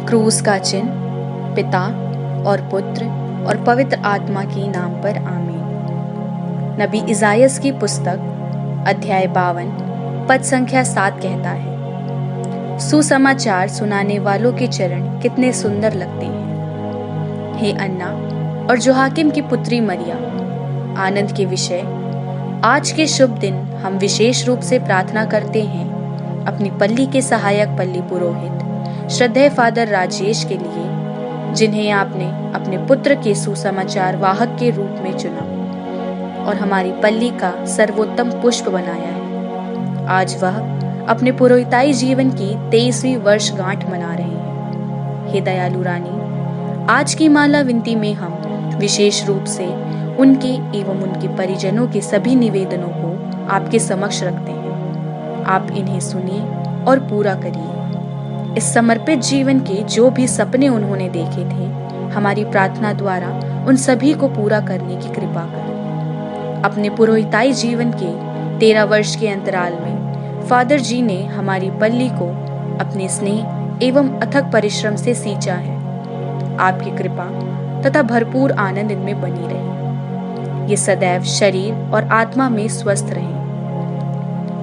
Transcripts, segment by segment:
क्रूस का चिन्ह पिता और पुत्र और पवित्र आत्मा के नाम पर आमीन। नबी इसायास की पुस्तक अध्याय 52 पद संख्या 7 कहता है, सुसमाचार सुनाने वालों के चरण कितने सुंदर लगते हैं। हे अन्ना और जोहाकिम की पुत्री मरिया, आनंद के विषय, आज के शुभ दिन हम विशेष रूप से प्रार्थना करते हैं अपनी पल्ली के सहायक पल्ली पुरोहित श्रद्धेय फादर राजेश के लिए, जिन्हें आपने अपने पुत्र के सुसमाचार वाहक के रूप में चुना और हमारी पल्ली का सर्वोत्तम पुष्प बनाया है। आज वह अपने पुरोहिताई जीवन की 23वीं वर्षगांठ मना रहे हैं। हे दयालु रानी, आज की माला विनती में हम विशेष रूप से उनके एवं उनके परिजनों के सभी निवेदनों को आपके समक्ष रखते हैं। आप इन्हें सुनिए और पूरा करिए। इस समर्पित जीवन के जो भी सपने उन्होंने देखे थे, हमारी प्रार्थना द्वारा उन सभी को पूरा करने की कृपा करें। अपने पुरोहिताई जीवन के 13 वर्ष के अंतराल में फादर जी ने हमारी पल्ली को अपने स्नेह एवं अथक परिश्रम से सींचा है। आपकी कृपा तथा भरपूर आनंद इनमें बनी रहे। ये सदैव शरीर और आत्मा में स्वस्थ रहें।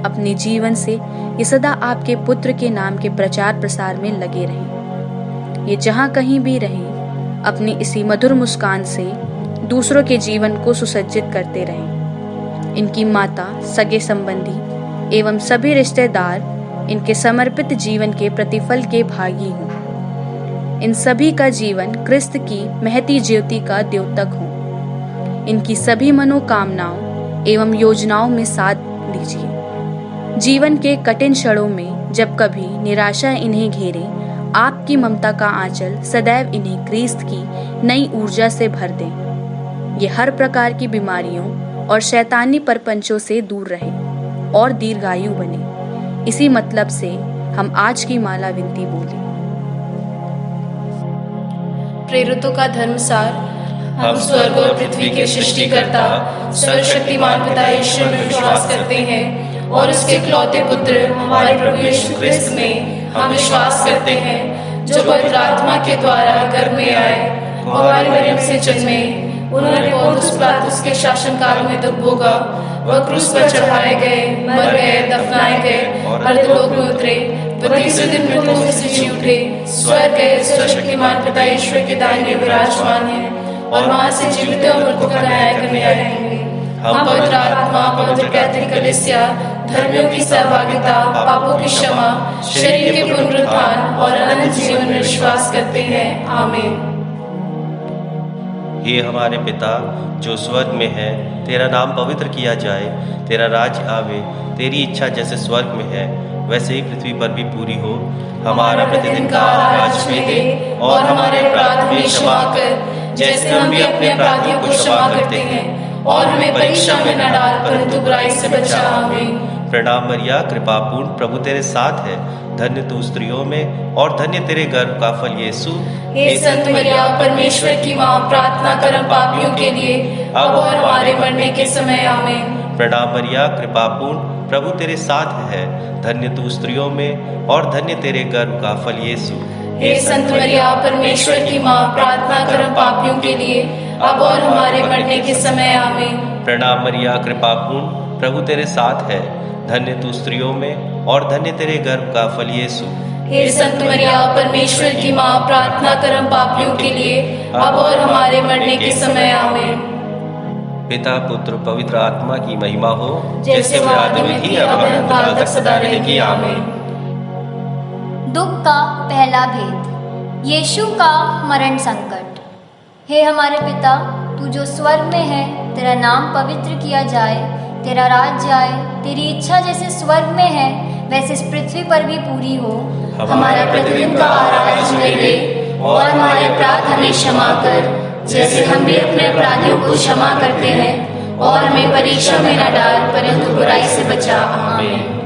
अपने जीवन से ये सदा आपके पुत्र के नाम के प्रचार प्रसार में लगे रहें। ये जहाँ कहीं भी रहें, अपनी इसी मधुर मुस्कान से दूसरों के जीवन को सुसज्जित करते रहें। इनकी माता, सगे संबंधी एवं सभी रिश्तेदार इनके समर्पित जीवन के प्रतिफल के भागी हों। इन सभी का जीवन क्रिस्त की महती ज्योति का द्योतक हो। इनकी सभी मनोकामनाओं एवं योजनाओं में साथ दीजिए। जीवन के कठिन क्षणों में जब कभी निराशा इन्हें घेरे, आपकी ममता का आंचल सदैव इन्हें क्रिस्त की नई ऊर्जा से भर दें। ये हर प्रकार की बीमारियों और शैतानी परपंचों से दूर रहे और दीर्घायु बने। इसी मतलब से हम आज की माला विनती बोले। प्रेरितों का धर्मसार, हम स्वर्ग और पृथ्वी के सृष्टिकर्ता सर्वशक्तिमान पिता ईश्वर में विश्वास करते हैं और उसके इकलौते पुत्र हमारे प्रभु यीशु क्रिस्त में हम विश्वास करते हैं, जो पवित्र आत्मा के द्वारा गर्भ में आए, हमारी मरियम से जन्मे, उन्होंने पौलुस पिलातुस के शासनकाल में दुख भोगा, वह क्रूस पर चढ़ाए गए, मर गए, दफनाए गए और अधोलोक में उतरे, वह तीसरे दिन मृतकों में से जी उठे, स्वर्ग गए, सर्वशक्तिमान पिता ईश्वर के दाहिने विराजमान है और वहां से जीवित और मृतकों का न्याय करने आएंगे। हम पवित्र आत्मा, पवित्र कैथोलिक कलीसिया, धर्मियों की सहभागिता, पापों की क्षमा, शरीर के पुनरुत्थान और अनंत जीवन में विश्वास करते हैं। आमीन। हे हमारे पिता जो स्वर्ग में है, तेरा नाम पवित्र किया जाए, तेरा राज्य आवे, तेरी इच्छा जैसे स्वर्ग में है वैसे ही पृथ्वी पर भी पूरी हो। हमारा प्रतिदिन का आज हमें दे और हमारे अपराध हमें क्षमा कर, जैसे हम भी अपने अपराधियों को क्षमा करते हैं, और हमें परीक्षा में न डाल परंतु बुराई से बचा। आमीन। प्रणाम मरिया, कृपा पूर्ण, प्रभु तेरे साथ है, धन्य तू स्त्रियों में और धन्य तेरे गर्भ का फल यीशु। हे संत मरिया, परमेश्वर की माँ, प्रार्थना कर हम पापियों के लिए अब और हमारे मरने के समय। आमीन। प्रणाम मरिया, कृपा पूर्ण, प्रभु तेरे साथ है, धन्य तू स्त्रियों में और धन्य तेरे गर्भ का फल यीशु। हे संत मरिया, परमेश्वर की माँ, प्रार्थना कर हम पापियों के लिए अब और हमारे मरने के समय। आमीन। प्रणाम मरिया, कृपा पूर्ण, प्रभु तेरे साथ है, धन्य तू स्त्रियों में और धन्य तेरे गर्भ का फल यीशु। हे संत मरिया, परमेश्वर की माँ, प्रार्थना कर हम पापियों के लिए अब और हमारे मरने के समय। आमीन। पिता, पुत्र, पवित्र आत्मा की महिमा हो, जैसे वह आदि में थी, अब अनंतकाल तक सदा रहेगी। आमीन। दुख का पहला भेद, यीशु का मरण संकट। हे हमारे पिता, तू जो स्वर्ग में है, तेरा नाम पवित्र किया जाए, तेरा राज्य आए, तेरी इच्छा जैसे स्वर्ग में है वैसे इस पृथ्वी पर भी पूरी हो। हमारा प्रतिदिन का आहार हमें दे और हमारे अपराध हमें क्षमा कर, जैसे हम भी अपने अपराधियों को क्षमा करते हैं, और हमें परीक्षा में न डाल परंतु बुराई से बचा। आमीन।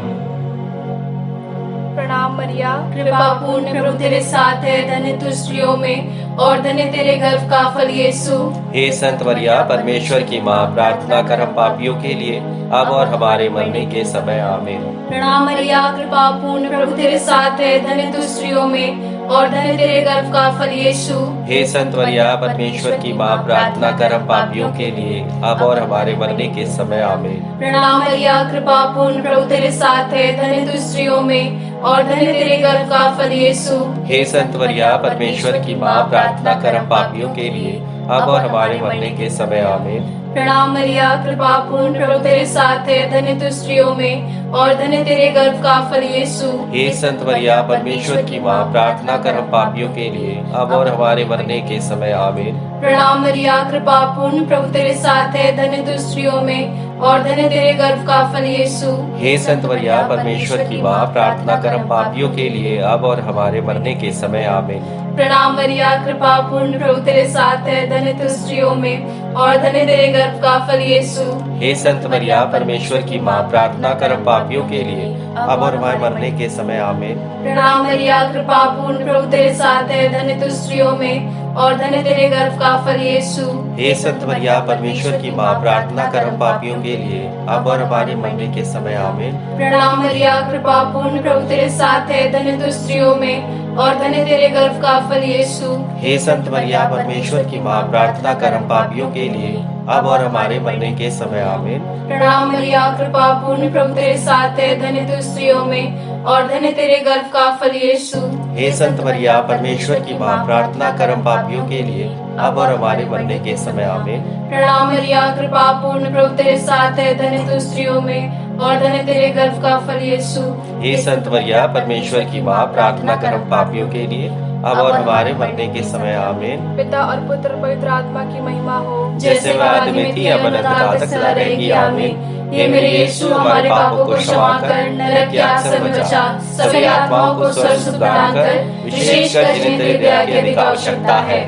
प्रणाम मरिया, कृपा पूर्ण, प्रभु तेरे साथ है, धन्य तू स्त्रियों में और धन्य तेरे गर्भ का फल यीशु। हे संत मरिया, परमेश्वर की माँ, प्रार्थना कर हम पापियों के लिए अब और हमारे मरने के समय। आमीन। प्रणाम मरिया, कृपा पूर्ण, प्रभु तेरे साथ है, धन्य तू स्त्रियों में और धन्य तेरे गर्भ का फल यीशु। हे संत मरिया परमेश्वर की माँ, प्रार्थना कर हम पापियों के लिए अब और हमारे मरने के समय आमीन। प्रणाम मरिया, कृपा पूर्ण, प्रभु तेरे साथ है, धन्य तू स्त्रियों में और धन्य तेरे गर्भ का फल यीशु। हे संत मरिया परमेश्वर की माँ, प्रार्थना कर हम पापियों के लिए अब और हमारे मरने के समय आमीन। प्रणाम मरिया, कृपा पूर्ण, प्रभु तेरे साथ है, धन्य तू स्त्रियों में और धन्य तेरे गर्भ का फल यीशु। हे संत मरिया परमेश्वर की माँ, प्रार्थना कर हम पापियों के लिए अब और हमारे मरने के समय आमीन। प्रणाम मरिया, कृपा पूर्ण, प्रभु तेरे साथ है, धन्य तू स्त्रियों में और धन्य तेरे गर्भ का फल यीशु। हे संत मरिया परमेश्वर की माँ, प्रार्थना कर हम पापियों के लिए अब और हमारे मरने के समय आमीन। प्रणाम मरिया, कृपा पूर्ण, प्रभु तेरे साथ है, धन्य तू स्त्रियों में और धन्य तेरे गर्भ का फल यीशु। हे संत मरिया परमेश्वर की माँ, प्रार्थना कर हम पापियों के लिए अब और हमारे मरने के समय आमीन। प्रणाम मरिया, कृपा पूर्ण, प्रभु तेरे साथ है, धन्य तू स्त्रियों में और धन्य तेरे गर्भ का फल यीशु। हे संत मरिया परमेश्वर की माँ, प्रार्थना कर हम पापियों के लिए अब और हमारे मरने के समय आमीन। प्रणाम मरिया, कृपा पूर्ण, प्रभु तेरे साथ है, धन्य तू स्त्रियों में और धन्य तेरे गर्भ का फल यीशु। हे संत मरिया परमेश्वर की माँ, प्रार्थना कर हम पापियों के लिए अब और हमारे मरने के समय आमीन। प्रणाम मरिया, कृपा पूर्ण, प्रभु तेरे साथ है, धन्य तू स्त्रियों में और धन्य तेरे गर्भ का फल यीशु। हे संत मरिया परमेश्वर की माँ, प्रार्थना कर हम पापियों के लिए अब और हमारे मरने के समय आमीन। प्रणाम मरिया, कृपा पूर्ण, प्रभु तेरे साथ है, धन्य तू स्त्रियों में और धन्य तेरे गर्भ का फल यीशु। हे संत मरिया परमेश्वर की माँ, प्रार्थना कर हम पापियों के लिए अब और हमारे मरने के समय आमीन। पिता और पुत्र पवित्र आत्मा की महिमा हो, जैसे वह आदि में थी अब अनंत तक सदा रहेगी आमीन। हे मेरे यीशु, हमारे पापों को क्षमा कर, नरक की आग से बचा, सभी आत्माओं को स्वर्ग सुख प्रदान कर, विशेषकर जिन्हें तेरी दया की अधिक आवश्यकता है।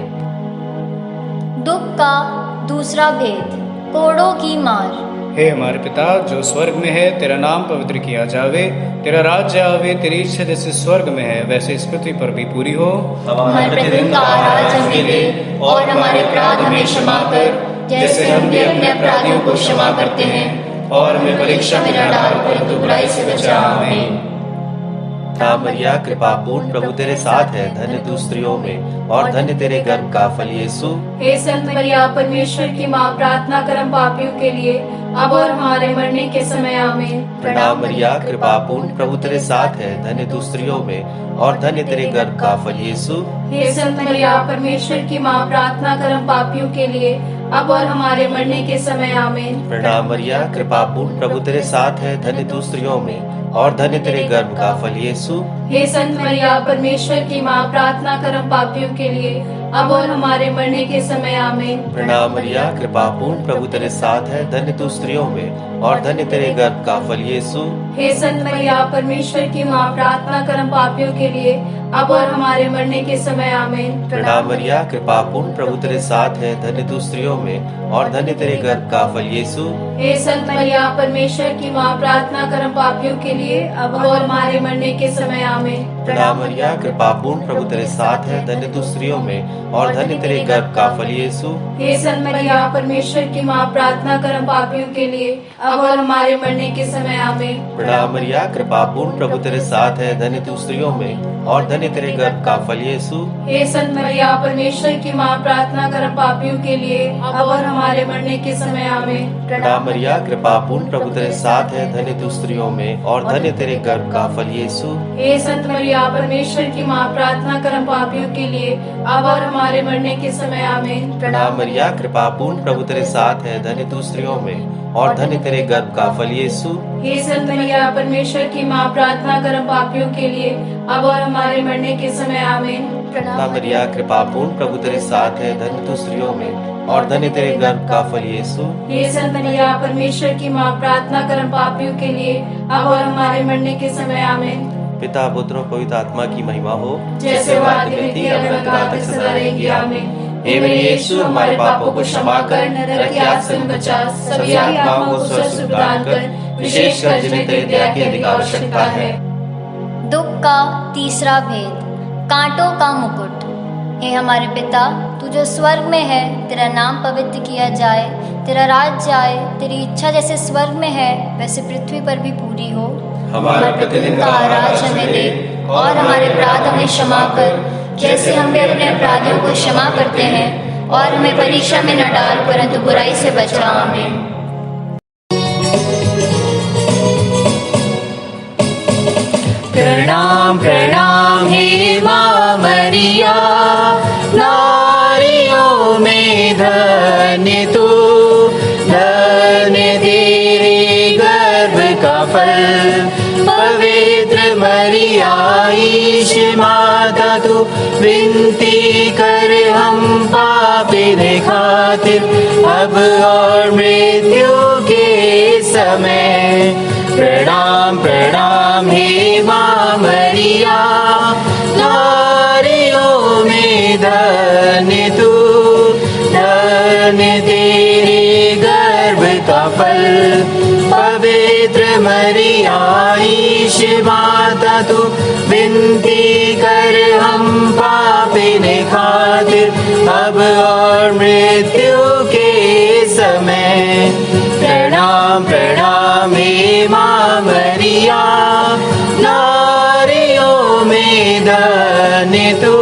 दुख का दूसरा भेद, कोड़ों की मार। हे हमारे पिता जो स्वर्ग में है, तेरा नाम पवित्र किया जावे, तेरा राज्य आवे, तेरी इच्छा जैसे स्वर्ग में है वैसे इस पृथ्वी पर भी पूरी हो। हमारे प्रतिदिन का आहार हमें दे और हमारे अपराध हमें क्षमा कर, जैसे हम भी अपने अपराधियों को क्षमा करते हैं, और हमें परीक्षा में न डाल परंतु बुराई से बचा। आमीन। था मरिया कृपा पूर्ण, प्रभु तेरे साथ है, धन्य तू स्त्रियों में और धन्य तेरे गर्भ का फल यीशु। हे संत मरिया परमेश्वर की माँ, प्रार्थना कर हम पापियों के लिए अब और हमारे मरने के समय आमीन। प्रणाम मरिया कृपा पूर्ण, प्रभु तेरे साथ है, धन्य तू स्त्रियों में और धन्य तेरे गर्भ का फल यीशु। हे संत मरिया परमेश्वर की माँ, प्रार्थना कर हम पापियों के लिए अब और हमारे मरने के समय आमीन। प्रणाम मरिया कृपा पूर्ण, प्रभु तेरे साथ है, धन्य तू स्त्रियों में और धन्य तेरे गर्भ का फल यीशु। हे संत मरिया परमेश्वर की माँ, प्रार्थना कर हम पापियों के लिए अब और हमारे मरने के समय आमीन। प्रणाम मरिया कृपा पूर्ण, प्रभु तेरे साथ है, धन्य तू स्त्रियों में और धन्य तेरे गर्भ का फल यीशु। हे संत मरिया परमेश्वर की माँ, प्रार्थना कर हम पापियों के लिए अब और हमारे मरने के समय आमीन। प्रणाम मरिया कृपा पूर्ण, प्रभु तेरे साथ है, धन्य तू स्त्रियों में और धन्य तेरे गर्भ का फल यीशु। हे संत मरिया परमेश्वर की माँ, प्रार्थना कर हम पापियों के लिए अब और हमारे मरने के समय आमीन। प्रणाम मरिया कृपा पूर्ण, प्रभु तेरे साथ है, धन्य तू स्त्रियों में और धन्य तेरे गर्भ का फल यीशु। हे संत मरिया परमेश्वर की माँ, प्रार्थना कर हम पापियों के लिए अब और हमारे मरने के समय आमीन। प्रणाम मरिया कृपा पूर्ण, प्रभु तेरे साथ है, धन्य तू स्त्रियों में और धन्य तेरे गर्भ का फल यीशु। हे संत मरिया परमेश्वर की माँ, प्रार्थना कर हम पापियों के लिए अब और हमारे मरने के समय आमीन। प्रणाम मरिया कृपा पूर्ण, प्रभु तेरे साथ है, धन्य तू स्त्रियों में और धन्य तेरे गर्भ का फल यीशु। हे संत मरिया परमेश्वर की माँ, प्रार्थना कर हम पापियों के लिए अब और हमारे मरने के समय आमीन। प्रणाम मरिया कृपा पूर्ण, प्रभु तेरे साथ है, धन्य तू स्त्रियों में और धन्य तेरे गर्भ का फल यीशु। हे संत मरिया परमेश्वर की माँ, प्रार्थना कर हम पापियों के लिए अब और हमारे मरने के समय आमीन। प्रणाम मरिया कृपा पूर्ण, प्रभु तेरे साथ है, धन्य तू स्त्रियों में और धन्य तेरे गर्भ का फल यीशु। हे संत मरिया परमेश्वर की माँ, प्रार्थना कर हम पापियों के लिए अब और हमारे मरने के समय आमीन। पिता पुत्र और पवित्र आत्मा की महिमा हो, जैसे वह आदि में थी अब अनंत काल तक सदा रहेगी आमीन। हे मेरे यीशु, हमारे पापों को क्षमा कर, नरक की आग से बचा, सभी आत्माओं को स्वर्ग सुख प्रदान कर, विशेषकर जिन्हें तेरी दया की अधिक आवश्यकता है। दुख का तीसरा भेद, कांटों का मुकुट। हे हमारे पिता, तू जो स्वर्ग में है, तेरा नाम पवित्र किया जाए, तेरा राज्य आए, तेरी इच्छा जैसे स्वर्ग में है वैसे पृथ्वी पर भी पूरी हो। हमारा प्रतिदिन का आहार हमें दे और हमारे अपराध हमें क्षमा कर, जैसे हम भी अपने अपराधियों को क्षमा करते हैं। और हमें परीक्षा में न डाल, परंतु बुराई से बचा। आमीन। प्रणाम प्रणाम हे माँ मरिया, नारियों में धन्य तू, धन्य तेरे गर्भ का फल। पवित्र मरिया ईश माता तू, विनती कर हम पापी खातिर, अब और मृत्यु के समय। प्रणाम प्रणाम हे माँ मरिया, नारियों में धन्य तू, धन्य तेरे गर्भ का फल। पवित्र मरिया ईश माता तू, विनती कर हम पापी खातिर, अब और मृत्यु के समय। प्रणाम प्रणाम हे माँ मरिया, नारियों में धन्य तू,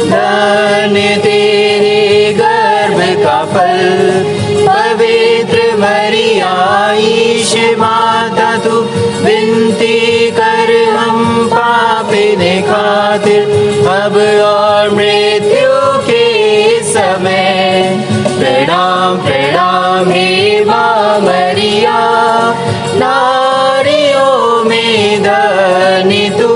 धन्य तेरे गर्भ का फल। पवित्र मरिया ईश माता तू, विनती कर हम पापी खातिर, अब और मृत्यु के समय। प्रणाम प्रणाम हे माँ मरिया, नारियों में धन्य तू,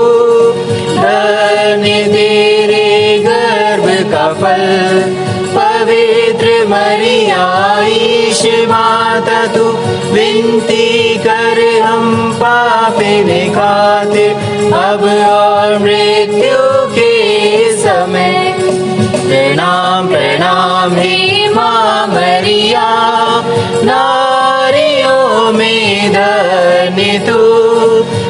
धन्य तेरे गर्भ का फल। पवित्र मरिया ईश माता तू, विनती कर हम पापी खातिर, अब और मृत्यु के समय। प्रणाम प्रणाम हे माँ मरिया, नारियों में धन्य तू,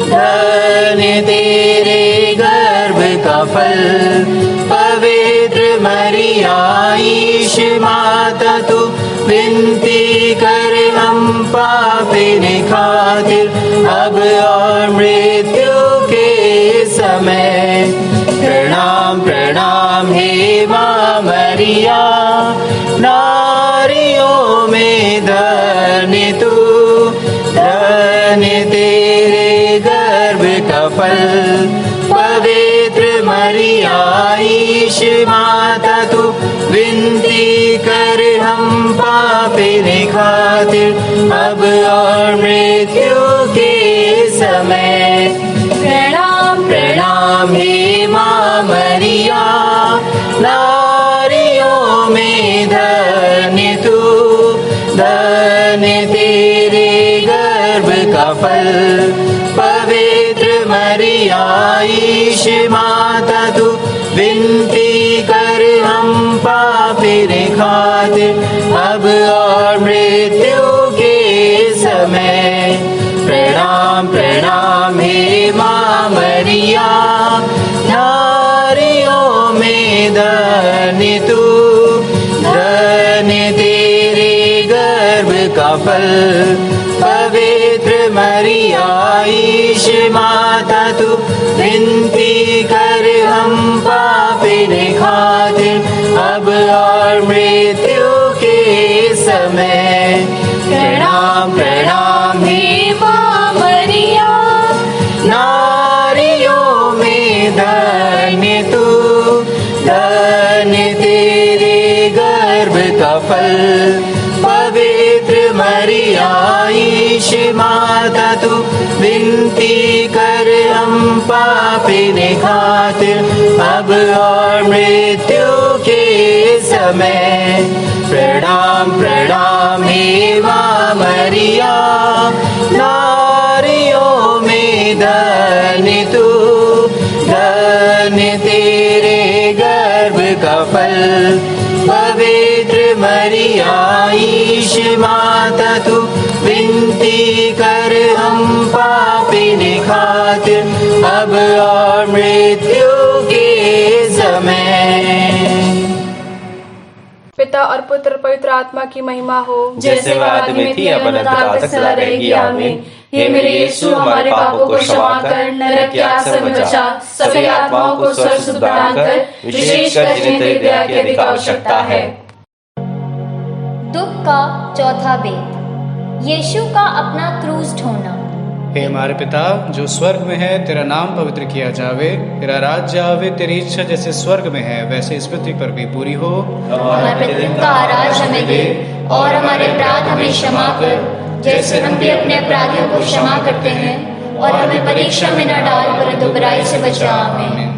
धन्य तेरे गर्भ का फल। पवित्र मरिया ईश माता तू, विनती कर हम पापी खातिर, अब और मृत्यु के समय। प्रणाम प्रणाम हे माँ मरिया, नारियों में धन्य तू, धन्य तेरे गर्भ का फल। पवित्र मरिया ईश माता तू, विनती कर हम पापी खातिर, अब और मृत्यु के समय। प्रणाम प्रणाम हे माँ मरिया, नारियों में धन्य तू, धन्य तेरे गर्भ का फल। पवित्र मरिया ईश माता तू, विनती कर हम पापी खातिर, अब और मृत्यु के समय। प्रणाम प्रणाम हे माँ मरिया, नारियों में धन्य तू, धन्य तेरे गर्भ का फल। पवित्र मरिया ईश माता तू, विनती कर हम पापी खातिर, अब और मृत्यु के समय। प्रणाम प्रणाम हे माँ मरिया, नारियों में धन्य तू, धन्य तेरे गर्भ का फल। पवित्र मरिया ईश माता तू, विनती कर हम पापी खातिर, अब और मृत्यु के समय। प्रणाम प्रणाम हे माँ मरिया, नारियों में धन्य तू, धन्य तेरे गर्भ का फल। पवित्र मरिया ईश माता तू, विनती कर हम पापी खातिर, अब और मृत्यु के समय। पिता और पुत्र पवित्र आत्मा की महिमा हो, जैसे वह आदि में थी अब अनंत तक सदा रहेगी आमीन। हे मेरे यीशु, हमारे पापों को क्षमा कर, नरक की आग से हमें बचा, सभी आत्माओं को स्वर्ग सुख प्रदान कर, विशेषकर जिन्हें तेरी दया की अधिक आवश्यकता है। दुख का चौथा भेद, यीशु का अपना क्रूस ढोना। हे हमारे पिता जो स्वर्ग में है, तेरा नाम पवित्र किया जावे, तेरा राज्य आवे, तेरी इच्छा जैसे स्वर्ग में है वैसे इस पृथ्वी पर भी पूरी हो। हमारे प्रतिदिन का आहार हमें दे, और हमारे अपराध हमें क्षमा कर, जैसे हम भी अपने अपराधियों को क्षमा करते हैं, और हमें परीक्षा में न डाल परंतु बुराई से बचा। आमीन।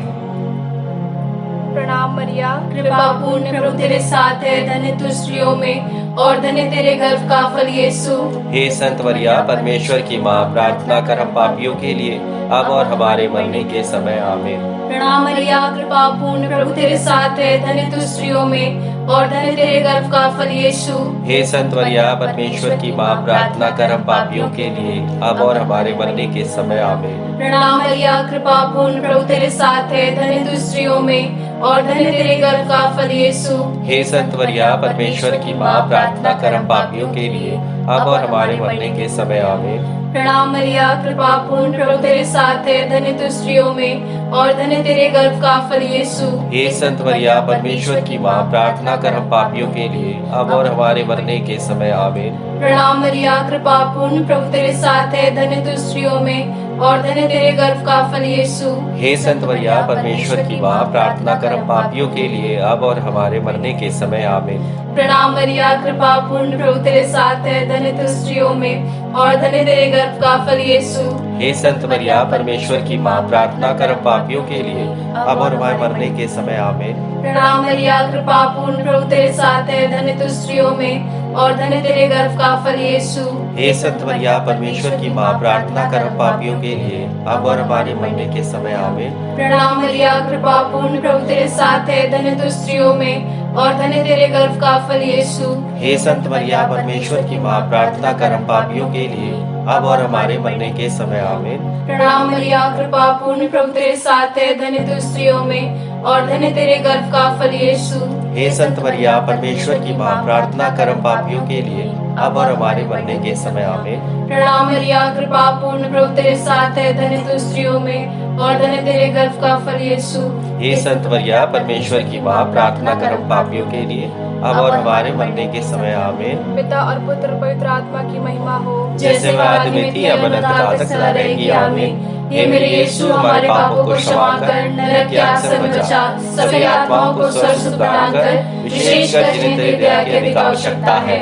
प्रणाम मरिया, कृपा पूर्ण प्रभु तेरे साथ है, धन्य तू स्त्रियों में और धन्य तेरे गर्भ का फल यीशु। हे संत मरिया, परमेश्वर की माँ, प्रार्थना कर हम पापियों के लिए अब और हमारे मरने के समय आमीन। प्रणाम मरिया, कृपा पूर्ण प्रभु तेरे साथ है, धन्य तू स्त्रियों में और धन्य तेरे गर्भ का फल यीशु। हे संत मरिया, परमेश्वर की माँ, प्रार्थना कर हम पापियों के लिए अब और हमारे मरने के समय आमीन। प्रणाम मरिया, कृपा पूर्ण प्रभु तेरे साथ है, धन्य तू स्त्रियों में और धन्य तेरे गर्भ का फल यीशु। हे संत मरिया, परमेश्वर की माँ, प्रार्थना कर हम पापियों के लिए अब और हमारे मरने के समय आमीन। प्रणाम मरिया, कृपा पूर्ण प्रभु तेरे साथ है, धन्य तू स्त्रियों में और धन्य तेरे गर्भ का फल यीशु। हे संत मरिया, परमेश्वर की माँ, प्रार्थना कर हम पापियों के लिए अब और हमारे मरने के समय आमीन। प्रणाम मरिया, कृपा पूर्ण प्रभु तेरे साथ है, धन्य तू स्त्रियों में और धन्य तेरे गर्भ का फल यीशु। हे संत मरिया, परमेश्वर की माँ, प्रार्थना कर हम पापियों के लिए अब और हमारे मरने के समय आमीन। प्रणाम मरिया, कृपा पूर्ण प्रभु तेरे साथ है, धन्य तू स्त्रियों में और धन्य तेरे गर्भ का फल यीशु। हे संत मरिया, परमेश्वर की माँ, प्रार्थना कर हम पापियों के लिए अब और हमारे मरने के समय आमीन। प्रणाम मरिया, कृपा पूर्ण प्रभु तेरे साथ है, धन्य तू स्त्रियों में और धन्य तेरे गर्भ का फल यीशु। हे संत मरिया, परमेश्वर की माँ, प्रार्थना कर हम पापियों के लिए अब और हमारे मरने के समय आमीन। प्रणाम मरिया, कृपा पूर्ण प्रभु तेरे साथ है, धन्य तू स्त्रियों में और धन्य तेरे गर्भ का फल यीशु। हे संत मरिया, परमेश्वर की माँ, प्रार्थना कर हम पापियों के लिए अब और हमारे मरने के समय आमीन। प्रणाम मरिया, कृपा पूर्ण प्रभु तेरे साथ है, धन्य तू स्त्रियों में और धन्य तेरे गर्भ का फल यीशु। हे संत मरिया, परमेश्वर की माँ, प्रार्थना कर हम पापियों के लिए अब और हमारे मरने के समय आमीन। प्रणाम मरिया, कृपा पूर्ण प्रभु तेरे साथ है, धन्य तू स्त्रियों में और धन्य तेरे गर्भ का फल यीशु। हे संत मरिया, परमेश्वर की माँ, प्रार्थना कर हम पापियों के लिए अब और हमारे मरने के समय आमीन। पिता और पुत्र पवित्र आत्मा की महिमा हो, जैसे वह आदि में थी अब अनंत काल तक सदा रहेगी आमीन। हे मेरे यीशु, हमारे पापों को क्षमा कर, नरक की आग से हमें बचा, सभी आत्माओं को स्वर्ग सुख प्रदान कर, विशेषकर जिन्हें तेरी दया की अधिक आवश्यकता है।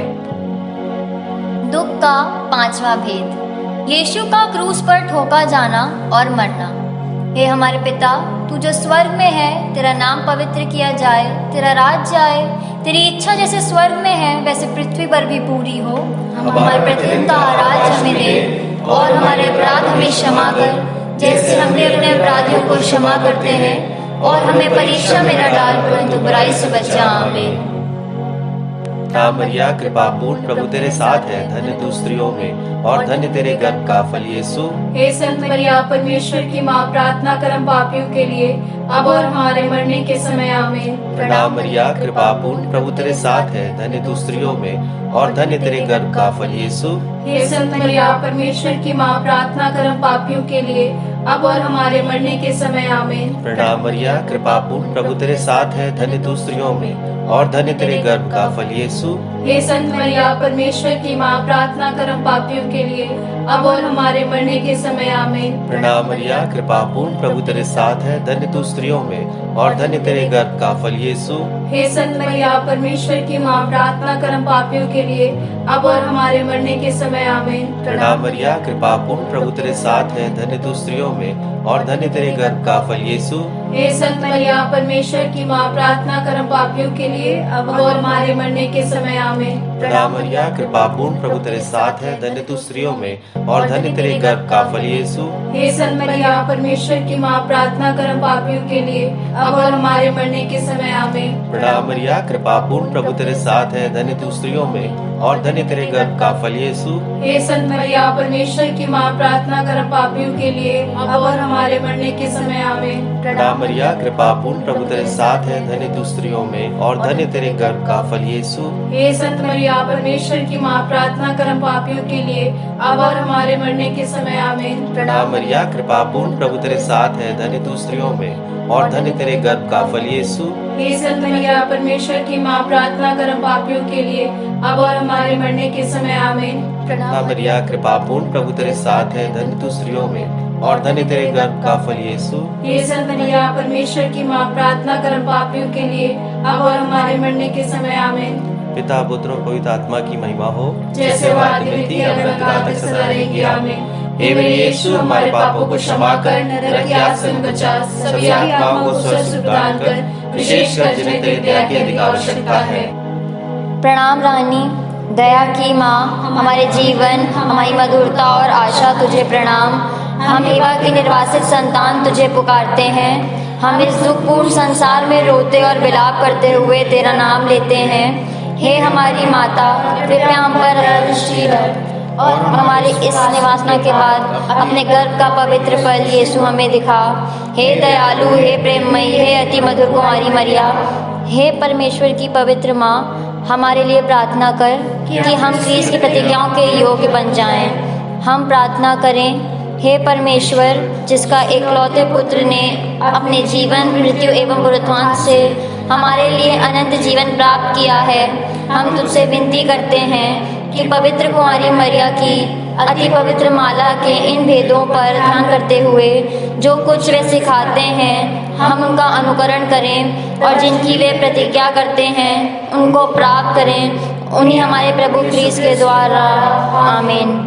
दुख का पांचवा भेद, यीशु का क्रूस पर ठोका जाना और मरना। हे हमारे पिता, तू जो स्वर्ग में है, तेरा नाम पवित्र किया जाए, तेरा राज्य आए, तेरी इच्छा जैसे स्वर्ग में है वैसे पृथ्वी पर भी पूरी हो। हमारे प्रतिदिन का आहार हमें दे, और हमारे अपराध हमें क्षमा कर, जैसे हम भी अपने अपराधियों को क्षमा करते हैं, और हमें परीक्षा में न डाल परंतु बुराई से बचा। आमीन। प्रणाम मरिया, कृपा पूर्ण प्रभु तेरे साथ है, धन्य तू स्त्रियों में और धन्य तेरे गर्भ का फल यीशु। हे संत मरिया, परमेश्वर की माँ, प्रार्थना कर हम पापियों के लिए अब और हमारे मरने के समय आमीन। प्रणाम मरिया, कृपा पूर्ण प्रभु तेरे साथ है, धन्य तू स्त्रियों में और धन्य तेरे गर्भ का फल यीशु। हे संत मरिया, परमेश्वर की माँ, प्रार्थना कर हम पापियों के लिए अब और हमारे मरने के समय आमीन। प्रणाम मरिया, कृपा पूर्ण प्रभु तेरे साथ है, धन्य तू स्त्रियों में और धन्य तेरे गर्भ का फल यीशु। हे संत मरिया, परमेश्वर की माँ, प्रार्थना कर हम पापियों के लिए अब और हमारे मरने के समय आमीन। प्रणाम मरिया, कृपा पूर्ण प्रभु तेरे साथ है, धन्य तू स्त्रियों में और धन्य तेरे गर्भ का फल यीशु। हे संत मरिया, परमेश्वर की माँ, प्रार्थना कर हम पापियों के लिए अब और हमारे मरने के समय आमीन। प्रणाम मरिया, कृपा पूर्ण प्रभु तेरे साथ है, धन्य तू स्त्रियों में और धन्य तेरे गर्भ का फल यीशु। हे संत मरिया, परमेश्वर की माँ, प्रार्थना कर हम पापियों के लिए अब और हमारे मरने के समय आमीन। प्रणाम मरिया, कृपा पूर्ण प्रभु तेरे साथ है, धन्य तू स्त्रियों में और धन्य तेरे गर्भ का फल यीशु। हे संत मरिया, परमेश्वर की माँ, प्रार्थना कर हम पापियों के लिए अब और हमारे मरने के समय आमीन। प्रणाम मरिया, कृपा पूर्ण प्रभु तेरे साथ है, धन्य तू स्त्रियों में और धन्य तेरे गर्भ का फल यीशु। हे संत मरिया, परमेश्वर की माँ, प्रार्थना कर हम पापियों के लिए अब और हमारे मरने के समय आमीन। प्रणाम मरिया कृपा पूर्ण प्रभु तेरे साथ है, धन्य तू स्त्रियों में और धन्य तेरे गर्भ का फल यीशु। हे संत मरिया परमेश्वर की माँ, प्रार्थना कर हम पापियों के लिए अब और हमारे मरने के समय आमीन। प्रणाम मरिया कृपा पूर्ण प्रभु तेरे साथ है, धन्य तू स्त्रियों में और धन्य तेरे गर्भ का फल यीशु। हे संत मरिया परमेश्वर की माँ, प्रार्थना कर हम पापियों के लिए अब और हमारे मरने के समय आमीन। प्रणाम मरिया कृपा पूर्ण प्रभु तेरे साथ है, धन्य तू स्त्रियों में और धन्य तेरे गर्भ का फल यीशु। हे संत मरिया परमेश्वर की माँ, प्रार्थना कर हम पापियों के लिए अब और हमारे मरने के समय आमीन। पिता पुत्र और पवित्र आत्मा की महिमा हो, जैसे वो आदि में थी अब काल तक सदा रहेगी आमीन। हे मेरे यीशु, हमारे पापों को क्षमा कर, नरक की आग से हमें बचा, सभी आत्माओं को स्वर्ग प्रदान कर, विशेषकर जिन्हें तेरी दया की अधिक आवश्यकता है। प्रणाम रानी, दया की माँ, हमारे जीवन, हमारी मधुरता और आशा तुझे प्रणाम। हम एवा की निर्वासित संतान तुझे पुकारते हैं। हम इस दुखपूर्ण संसार में रोते और विलाप करते हुए तेरा नाम लेते हैं। हे हमारी माता, कृपया हम पर दृष्टि रख और हमारे इस निवासना के बाद अपने गर्भ का पवित्र फल यीशु हमें दिखा। हे दयालु, हे प्रेममयी, हे अति मधुर कुमारी मरिया, हे परमेश्वर की पवित्र माँ, हमारे लिए प्रार्थना कर कि हम क्रीस्त की प्रतिज्ञाओं के योग्य बन जाएं। हम प्रार्थना करें। हे परमेश्वर, जिसका एकलौते पुत्र ने अपने जीवन, मृत्यु एवं पुनरुत्थान से हमारे लिए अनंत जीवन प्राप्त किया है, हम तुझसे विनती करते हैं कि पवित्र कुंवारी मरिया की अति पवित्र माला के इन भेदों पर ध्यान करते हुए जो कुछ वे सिखाते हैं, हम उनका अनुकरण करें और जिनकी वे प्रतिज्ञा करते हैं उनको प्राप्त करें, उन्हीं हमारे प्रभु क्रीस्त के द्वारा आमीन।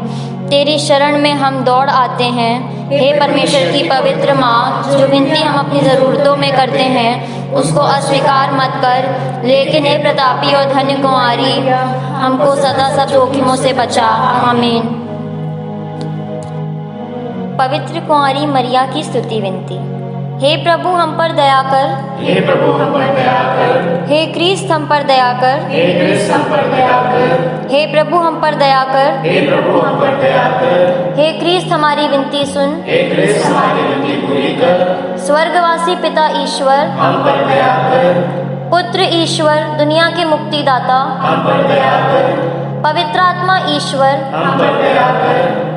तेरी शरण में हम दौड़ आते हैं। हे परमेश्वर की पवित्र माँ, जो विनती हम अपनी ज़रूरतों में करते हैं उसको अस्वीकार मत कर, लेकिन हे प्रतापी और धन्य कुंवारी, हमको सदा सब जोखिमों से बचा। आमीन। पवित्र कुंवारी मरिया की स्तुति विनती। हे प्रभु हम पर दया कर, हे प्रभु हम पर दया कर, हे क्रीस्त हम पर दया कर, हे क्रिस्त हम पर दया कर, हे प्रभु हम पर दया कर, हे प्रभु हम पर दया कर, हे क्रीस्त हमारी विनती सुन, हे क्रिस्त हमारी विनती पूरी कर, स्वर्गवासी पिता ईश्वर, हम पर दया कर, पुत्र ईश्वर, दुनिया के मुक्तिदाता, हम पर दया कर, पवित्र आत्मा ईश्वर, हम पर दया कर,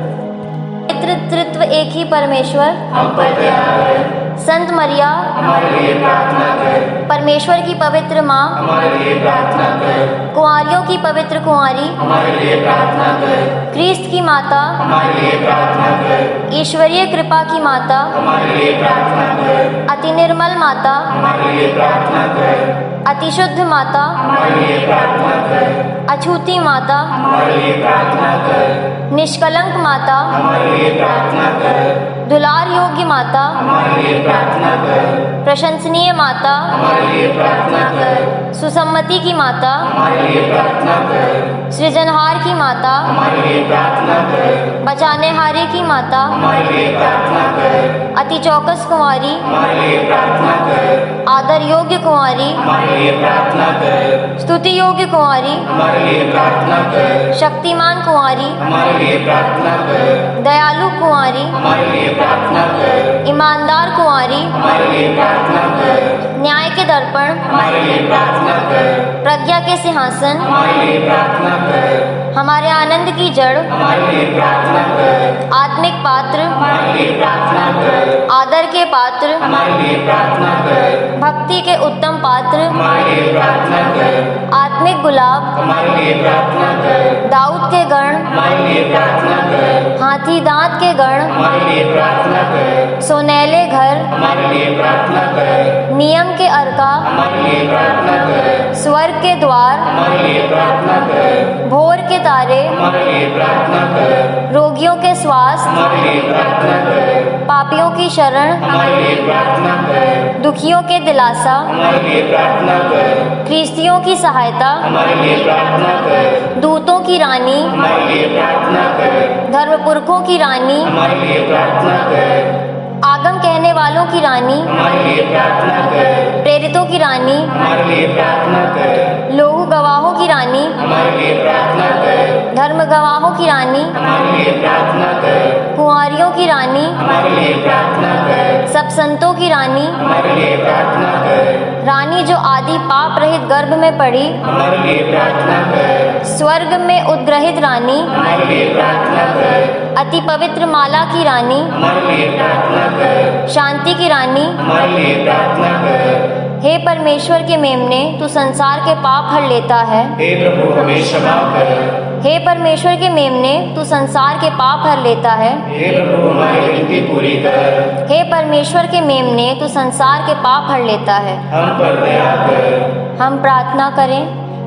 पवित्र त्रित्व एक ही परमेश्वर, हम पर दया कर, संत मरिया, हमारे लिए प्रार्थना कर, परमेश्वर की पवित्र माँ, हमारे लिए प्रार्थना कर, कुंवारियों की पवित्र कुंवारी, हमारे लिए प्रार्थना कर, क्रीस्त की माता, हमारे लिए प्रार्थना कर, ईश्वरीय कृपा की माता, हमारे लिए प्रार्थना कर, अति निर्मल माता, हमारे लिए प्रार्थना कर, अति शुद्ध माता, हमारे लिए प्रार्थना कर, अछूती माता, हमारे लिए प्रार्थना कर, निष्कलंक माता, हमारे लिए प्रार्थना कर, दुलार योग्य माता, हमारे लिए प्रार्थना कर, प्रशंसनीय माता, हमारे लिए प्रार्थना कर, सुसम्मति की माता, हमारे लिए प्रार्थना कर, सृजनहार की माता, हमारे लिए प्रार्थना कर, बचानेहारे की माता, हमारे लिए प्रार्थना कर, अति चौकस कुंवारी, हमारे लिए प्रार्थना कर, आदर योग्य कुंवारी, हमारे लिए प्रार्थना कर, स्तुति योग्य कुंवारी, हमारे लिए प्रार्थना कर, शक्तिमान कुंवारी, हमारे लिए प्रार्थना कर, दयालु कुंवारी, हमारे लिए प्रार्थना कर, ईमानदार कुंवारी, हमारे लिए प्रार्थना कर, न्याय के दर्पण, हमारे लिए प्रार्थना कर, प्रज्ञा के सिंहासन, हमारे लिए प्रार्थना कर, हमारे आनंद की जड़, हमारे लिए प्रार्थना कर, आत्मिक पात्र, हमारे लिए प्रार्थना कर, आदर के पात्र, हमारे लिए प्रार्थना कर, भक्ति के उत्तम पात्र, हमारे लिए प्रार्थना कर, आत्मिक गुलाब, हमारे लिए प्रार्थना कर, दाऊद के गण, हमारे लिए प्रार्थना कर, हाथी दांत के गण, हमारे लिए प्रार्थना कर, सोनेले घर, हमारे लिए प्रार्थना कर, नियम के अर्का, हमारे लिए प्रार्थना कर, स्वर्ग के द्वार, हमारे लिए प्रार्थना कर, भोर के तारे, हमारे लिए प्रार्थना कर, रोगियों के स्वास्थ्य, हमारे लिए प्रार्थना कर, पापियों की शरण, हमारे लिए प्रार्थना कर, दुखियों के दिलासा, हमारे लिए प्रार्थना कर, ख्रिस्तियों की सहायता, हमारे लिए प्रार्थना कर, दूतों की रानी, हमारे लिए प्रार्थना कर, धर्मपुरखों की रानी, हमारे लिए प्रार्थना कर, आगम कहने वालों की रानी, हमारे लिए प्रार्थना कर, प्रेरितों की रानी, हमारे लिए प्रार्थना कर, लोहू गवाहों की रानी, हमारे लिए प्रार्थना कर, धर्म गवाहों की रानी हमारे लिए प्रार्थना कर। कुंवारियों की रानी हमारे लिए प्रार्थना कर। सब संतों की रानी हमारे लिए प्रार्थना कर। रानी जो आदि पाप रहित गर्भ में पड़ी हमारे लिए प्रार्थना कर। स्वर्ग में उद्ग्रहित रानी हमारे लिए प्रार्थना कर। अति पवित्र माला की रानी हमारे लिए प्रार्थना कर। शांति की रानी हमारे लिए प्रार्थना कर। हे परमेश्वर के मेमने तू संसार के पाप हर लेता है। हे प्रभु हमें क्षमा कर। हे परमेश्वर के मेमने तू संसार के पाप हर लेता है। हे प्रभु हमारी विनती पूरी कर। हे परमेश्वर के मेमने तू संसार के पाप हर लेता है। हम पर दया कर। हम प्रार्थना करें।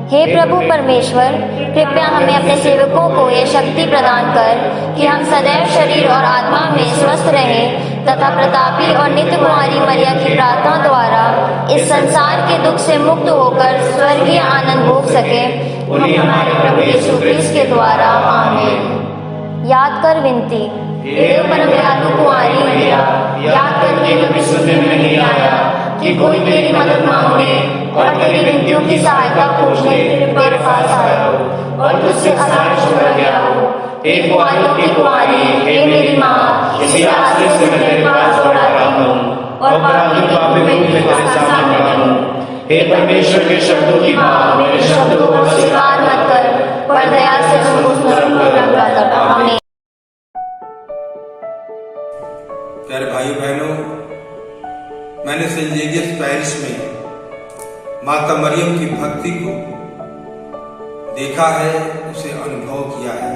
हे प्रभु परमेश्वर कृपया हमें अपने सेवकों को यह शक्ति प्रदान कर कि हम सदैव शरीर और आत्मा में स्वस्थ रहें तथा प्रतापी और नित्य कुमारी मरिया की प्रार्थना द्वारा इस संसार के दुख से मुक्त होकर स्वर्गीय आनंद भोग सके। उन्हें हमारे प्रभु यीशु क्रिस्त के द्वारा आमीन। याद कर विनती। हे परम दयालु कुमारी मरिया, याद कर कि कभी सुनने में नहीं आया कि कोई तेरी मदद मांगने और तेरी विनतियों की सहायता खोजने तेरे पास आया हो और तुझसे आसार छोड़ गया हो। हे कुंवारियों की कुंवारी, हे मेरी माँ, इसी आश्रय से मैं तेरे पास दौड़ आता हूँ और पापी रूप में तेरे सामने खड़ा हूँ। हे परमेश्वर के शब्दों की माँ, मेरे शब्दों को स्वीकार मत कर, पर दया से उनको स्मरण कर। आमीन। प्यारे भाइयों बहनों, मैंने सेंट जेवियर्स पैरिश में माता मरियम की भक्ति को देखा है, उसे अनुभव किया है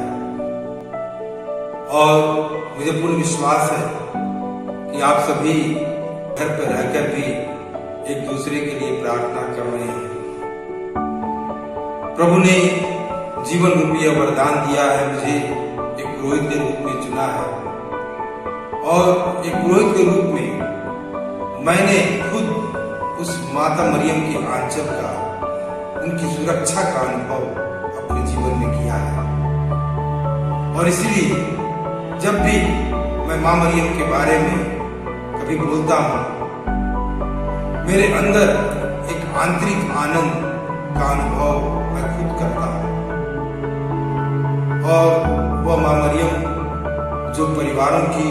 और मुझे पूर्ण विश्वास है कि आप सभी घर पर रहकर भी एक दूसरे के लिए प्रार्थना कर रहे हैं। प्रभु ने जीवन रूपी वरदान दिया है, मुझे एक पुरोहित के रूप में चुना है और एक पुरोहित के रूप में मैंने खुद उस माता मरियम के आंचल का, उनकी सुरक्षा का अनुभव अपने जीवन में किया है। और इसलिए जब भी मैं मां मरियम के बारे में कभी बोलता हूं, मेरे अंदर एक आंतरिक आनंद का अनुभव मैं खुद करता हूं। और वह मां मरियम जो परिवारों की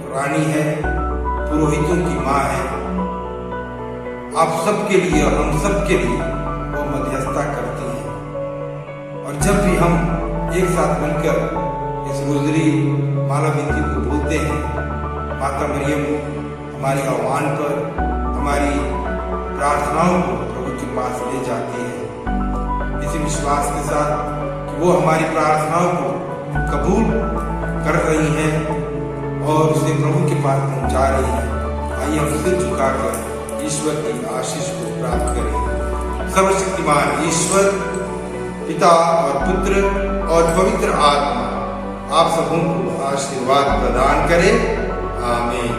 रानी है, पुरोहितों की माँ है, आप सबके लिए और हम सबके लिए वो मध्यस्थता करती है। और जब भी हम एक साथ मिलकर इस रोजरी माला विनती को बोलते हैं, माता मरियम हमारी आह्वान पर हमारी प्रार्थनाओं को प्रभु के पास ले जाती है, इसी विश्वास के साथ कि वो हमारी प्रार्थनाओं को कबूल कर रही हैं और उसे प्रभु के पास पहुंचा रही है। आइए हम सिर झुकाकर ईश्वर की आशीष को प्राप्त करें। सर्वशक्तिमान ईश्वर पिता और पुत्र और पवित्र आत्मा आप सबों को आशीर्वाद प्रदान करें। आमीन।